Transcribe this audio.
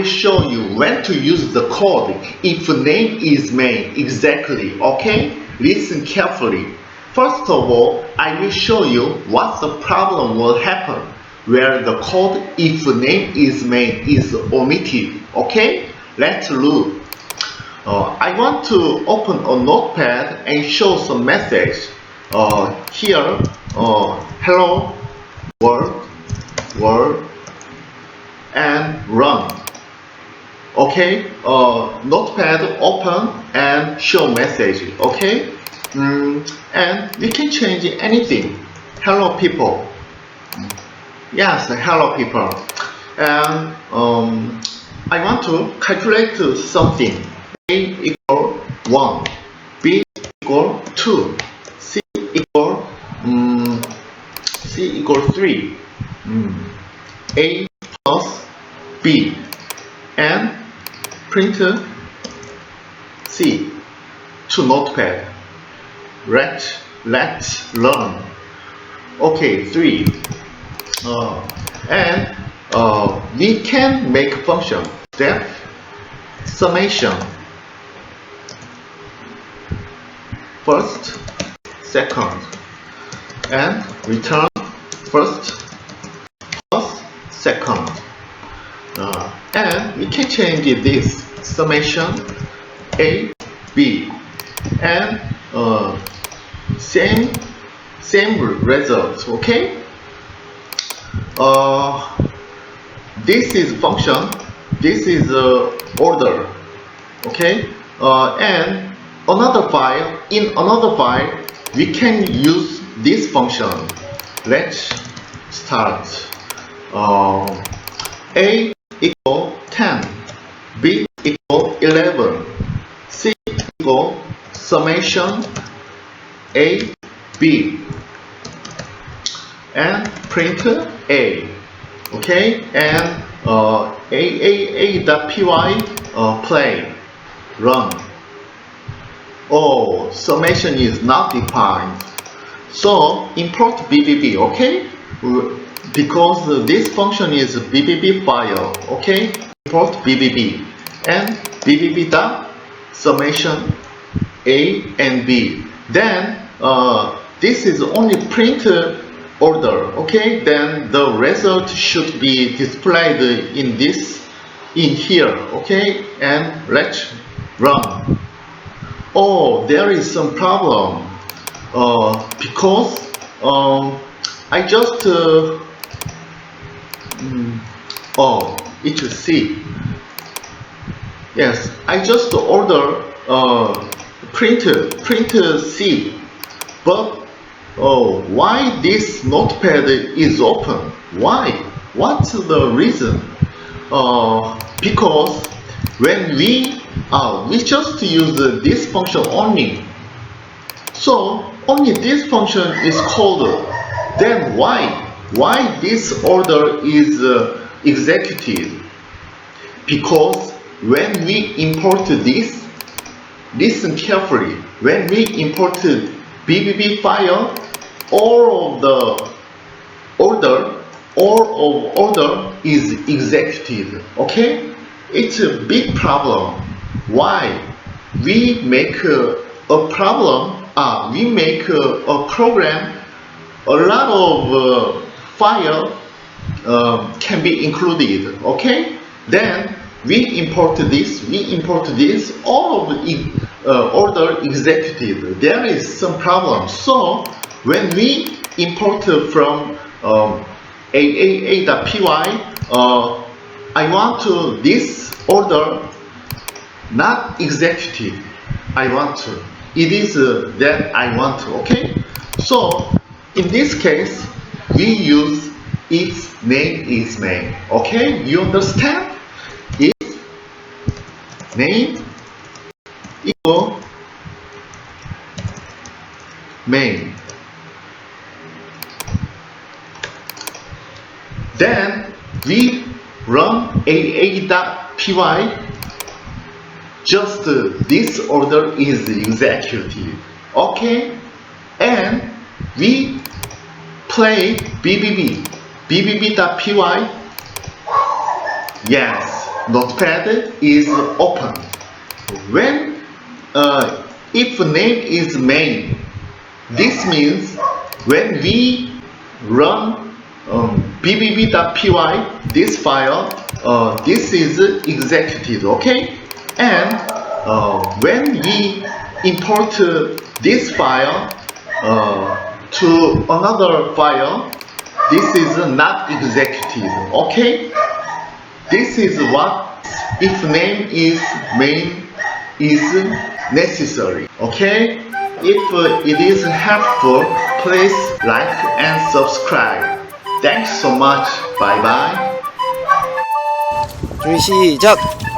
will show you when to use the code if name is main exactly, okay? Listen carefully. First of all, I will show you what the problem will happen where the code if name is main is omitted, okay? Let's look. I want to open a notepad and show some message. Here, hello, world, and run. Okay, notepad open and show message. Okay, and you can change anything. Hello people. Yes, hello people. And I want to calculate something. A equal 1, B equal 2, C equal 3, A plus B, and print C to notepad. Let's learn. Okay, 3. And we can make function step summation. First, second, and return first plus second. And we can change this summation A, B, and same result. Okay. This is function. This is order. Okay. And in another file, we can use this function. Let's start. A equal 10, B equal 11, C equal summation A, B, and print A. Okay, and a.py play, run. Oh, summation is not defined. So import BBB, okay? Because this function is BBB file, okay? Import BBB and BBB dot summation A and B. Then this is only print order, okay? Then the result should be displayed in here, okay? And let's run. Oh, there is some problem because I just it's C. Yes, I just order print C, but why this notepad is open? Why? What's the reason? Because when we just use this function only, so only this function is called. Then why this order is executed? Because when we import this, listen carefully. When we imported BBB file, all of order is executed. Okay, it's a big problem. Why? We make a problem. We make a program. A lot of file can be included. Okay, then we import this. All of it order executed. There is some problem. So when we import from a.py, I want to this order not executed. I want to. It is that I want to. Okay. So in this case, we use if name is main. Okay. You understand? If name equal main, then we run a.py. Just this order is executed. Okay, and we play BBB.py. Yes, notepad is open. When if name is main, this means when we run bbb.py, this file, this is executed, okay? And when we import this file to another file, this is not executed, okay? This is what if name is main is necessary, okay? If it is helpful, please like and subscribe. Thanks so much. Bye bye. 준비 시작!